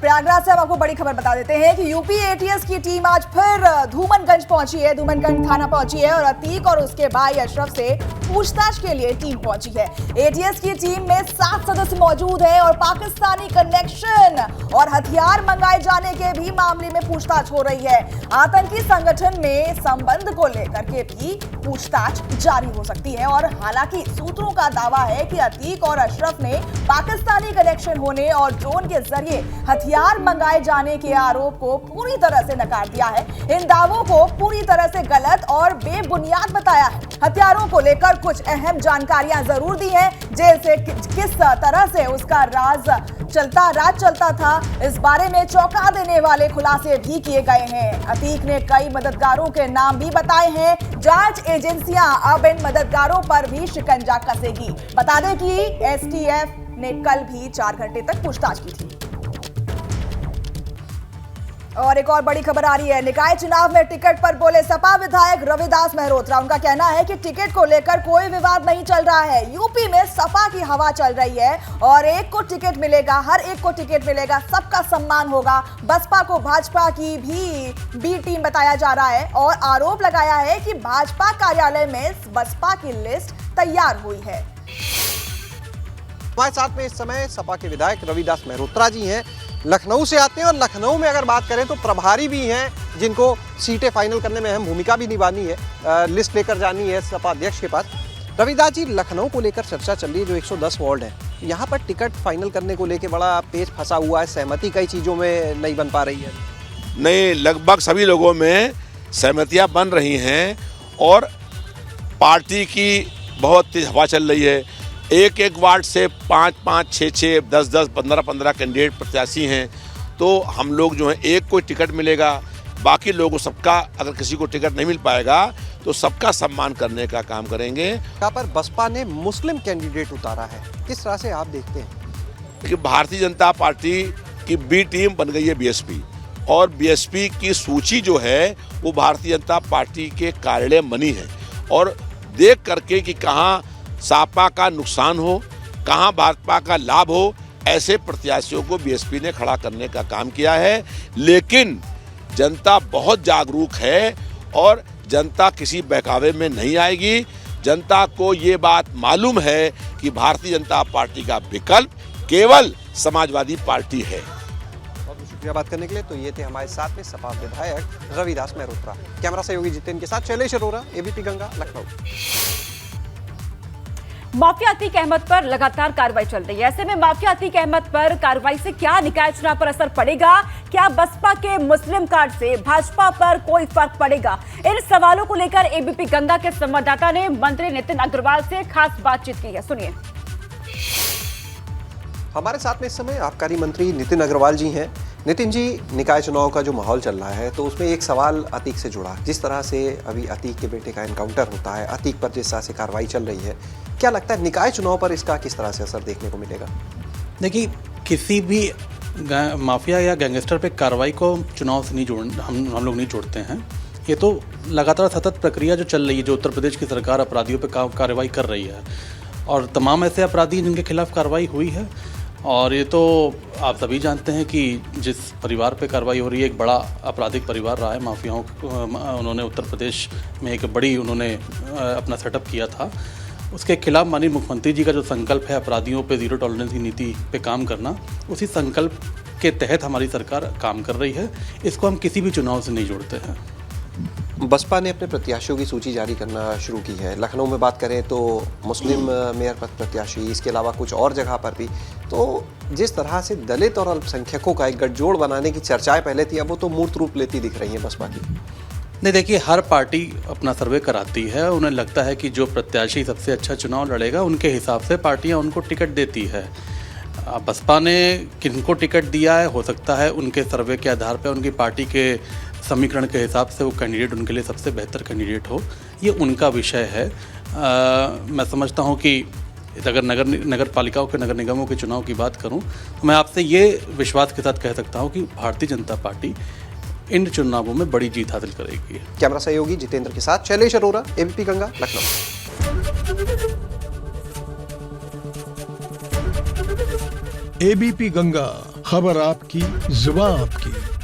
प्रयागराज से हम आपको बड़ी खबर बता देते हैं कि यूपी एटीएस की टीम आज फिर धूमनगंज पहुंची है, धूमनगंज थाना पहुंची है और अतीक और उसके भाई अशरफ से पूछताछ के लिए टीम पहुंची है। एटीएस की टीम में 7 सदस्य मौजूद है और पाकिस्तानी कनेक्शन और हथियार मंगाए जाने के भी मामले में पूछताछ हो रही है। आतंकी संगठन में संबंध को लेकर के भी पूछताछ जारी हो सकती है और हालांकि सूत्रों का दावा है कि अतीक और अशरफ ने पाकिस्तानी कनेक्शन होने और ड्रोन के जरिए हथियार मंगाए जाने के आरोप को पूरी तरह से नकार दिया है। इन दावों को पूरी तरह से गलत और बेबुनियाद बताया है। हथियारों को लेकर कुछ अहम जानकारियां जरूर दी हैं, जैसे किस तरह से उसका राज चलता था। इस बारे में चौंका देने वाले खुलासे भी किए गए हैं। अतीक ने कई मददगारों के नाम भी बताए हैं। जांच एजेंसियां अब इन मददगारों पर भी शिकंजा कसेगी। बता दें कि एसटीएफ ने कल भी 4 घंटे तक पूछताछ की थी। और एक और बड़ी खबर आ रही है, निकाय चुनाव में टिकट पर बोले सपा विधायक रविदास मेहरोत्रा। उनका कहना है कि टिकट को लेकर कोई विवाद नहीं चल रहा है। यूपी में सपा की हवा चल रही है और एक को टिकट मिलेगा, हर एक को टिकट मिलेगा, सबका सम्मान होगा। बसपा को भाजपा की भी बी टीम बताया जा रहा है और आरोप लगाया है कि भाजपा कार्यालय में बसपा की लिस्ट तैयार हुई है। हमारे साथ में इस समय सपा के विधायक रविदास मेहरोत्रा जी हैं, लखनऊ से आते हैं और लखनऊ में अगर बात करें तो प्रभारी भी हैं जिनको सीटें फाइनल करने में अहम भूमिका भी निभानी है, लिस्ट लेकर जानी है सपा अध्यक्ष के पास। रविदास जी, लखनऊ को लेकर चर्चा चल रही है जो 110 वार्ड है, यहाँ पर टिकट फाइनल करने को लेकर बड़ा पेच फंसा हुआ है, सहमति कई चीज़ों में नहीं बन पा रही है। नहीं, लगभग सभी लोगों में सहमतियाँ बन रही हैं और पार्टी की बहुत तेज हवा चल रही है। एक वार्ड से 5-5, 6-6, 10-10, 15-15 कैंडिडेट प्रत्याशी हैं, तो हम लोग जो है एक को टिकट मिलेगा, बाकी लोगों सबका, अगर किसी को टिकट नहीं मिल पाएगा तो सबका सम्मान करने का काम करेंगे। यहाँ पर बसपा ने मुस्लिम कैंडिडेट उतारा है, किस तरह से आप देखते हैं? कि भारतीय जनता पार्टी की बी टीम बन गई है बीएसपी और बीएसपी की सूची जो है वो भारतीय जनता पार्टी के कार्यालय बनी है और देख करके कि कहाँ सपा का नुकसान हो, कहां भाजपा का लाभ हो, ऐसे प्रत्याशियों को बीएसपी ने खड़ा करने का काम किया है। लेकिन जनता बहुत जागरूक है और जनता किसी बहकावे में नहीं आएगी। जनता को ये बात मालूम है कि भारतीय जनता पार्टी का विकल्प केवल समाजवादी पार्टी है। बहुत शुक्रिया बात करने के लिए। तो ये थे हमारे साथ में सपा विधायक रविदास मेहरोत्रा। कैमरा सहयोगी जितेंद्र के साथ शैलेश अरोरा, एबीपी गंगा, लखनऊ। माफिया अतीक अहमद पर लगातार कार्रवाई चल रही है। ऐसे में माफिया अतीक अहमद पर कार्रवाई से क्या निकाय चुनाव पर असर पड़ेगा? क्या बसपा के मुस्लिम कार्ड से भाजपा पर कोई फर्क पड़ेगा? इन सवालों को लेकर एबीपी गंगा के संवाददाता ने मंत्री नितिन अग्रवाल से खास बातचीत की है, सुनिए। हमारे साथ में इस समय आबकारी मंत्री नितिन अग्रवाल जी हैं। नितिन जी, निकाय चुनाव का जो माहौल चल रहा है तो उसमें एक सवाल अतीक से जुड़ा, जिस तरह से अभी अतीक के बेटे का एनकाउंटर होता है, अतीक पर जिस तरह से कार्रवाई चल रही है, क्या लगता है निकाय चुनाव पर इसका किस तरह से असर देखने को मिलेगा? देखिए, किसी भी माफिया या गैंगस्टर पे कार्रवाई को चुनाव से नहीं जोड़ हम लोग नहीं जोड़ते हैं। ये तो लगातार सतत प्रक्रिया जो चल रही है, जो उत्तर प्रदेश की सरकार अपराधियों पे कार्रवाई कर रही है और तमाम ऐसे अपराधी जिनके खिलाफ कार्रवाई हुई है। और ये तो आप सभी जानते हैं कि जिस परिवार पे कार्रवाई हो रही है एक बड़ा आपराधिक परिवार रहा है, माफियाओं उन्होंने उत्तर प्रदेश में एक बड़ी अपना सेटअप किया था। उसके खिलाफ माननीय मुख्यमंत्री जी का जो संकल्प है अपराधियों पे जीरो टॉलरेंस की नीति पे काम करना, उसी संकल्प के तहत हमारी सरकार काम कर रही है। इसको हम किसी भी चुनाव से नहीं जोड़ते हैं। बसपा ने अपने प्रत्याशियों की सूची जारी करना शुरू की है। लखनऊ में बात करें तो मुस्लिम मेयर पद प्रत्याशी, इसके अलावा कुछ और जगह पर भी। तो जिस तरह से दलित और अल्पसंख्यकों का एक गठजोड़ बनाने की चर्चाएं पहले थी, अब वो तो मूर्त रूप लेती दिख रही है बसपा की। नहीं, देखिए, हर पार्टी अपना सर्वे कराती है, उन्हें लगता है कि जो प्रत्याशी सबसे अच्छा चुनाव लड़ेगा उनके हिसाब से पार्टियां उनको टिकट देती है। बसपा ने किनको टिकट दिया है, हो सकता है उनके सर्वे के आधार पर, उनकी पार्टी के समीकरण के हिसाब से वो कैंडिडेट उनके लिए सबसे बेहतर कैंडिडेट हो, ये उनका विषय है। मैं समझता हूँ कि अगर नगर पालिकाओं के, नगर निगमों के चुनाव की बात करूँ तो मैं आपसे ये विश्वास के साथ कह सकता हूँ कि भारतीय जनता पार्टी इन चुनावों में बड़ी जीत हासिल करेगी। कैमरा सहयोगी जितेंद्र के साथ शैलेश अरोरा, एबीपी गंगा, लखनऊ। एबीपी गंगा खबर आपकी, जुबान आपकी।